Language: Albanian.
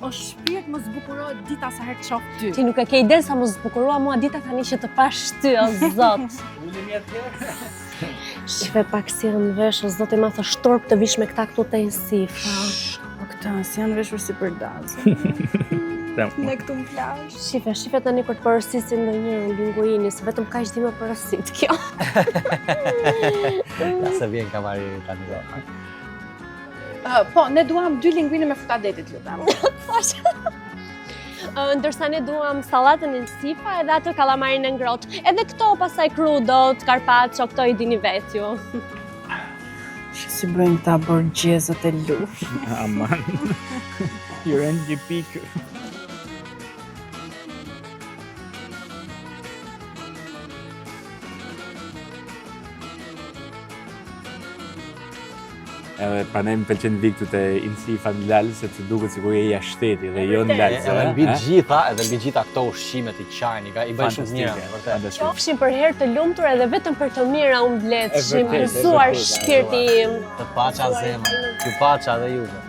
O shpirt më zbukurohet dita sa herë të shoh ty. Ti nuk e ke ide sa më zbukurua mua dita tani që të pash ty, o zot. Shive pak si janë vesh, o zot, e ma thë shtorp të vish me këta këtu të Insifa. O këta, si janë veshur si për dazë. Ne këtu në plazh. Shive tani kur të përësisin në një linguini, se vetëm ka ishdi me përësit kjo. Ja se vjen kamari tani do. Po, ne duam 2 linguine me frutadetit, lutem. Ndërsa ne duam sallatën e Insifa edhe atë kalamarin e ngrohtë. Edhe këto pasaj krudot, carpaccio, këto i dini vet ju. Si bëjnë këta borgjezët e lush. Aman. Ju rënë një pikë. Edhe pranej më pëlqen viktu të Insifa në Lal, sepse duket sikur je jashtë shteti dhe jo në Lal. Edhe mbi gjitha këto ushqimet i qajni, i bëjnë shumë mira, vërtet. Qofshin për herë të lumtur edhe vetëm për të mira unë vlefshim, gëzuar shpirti im. Të paça zemra, ju paça dhe juve.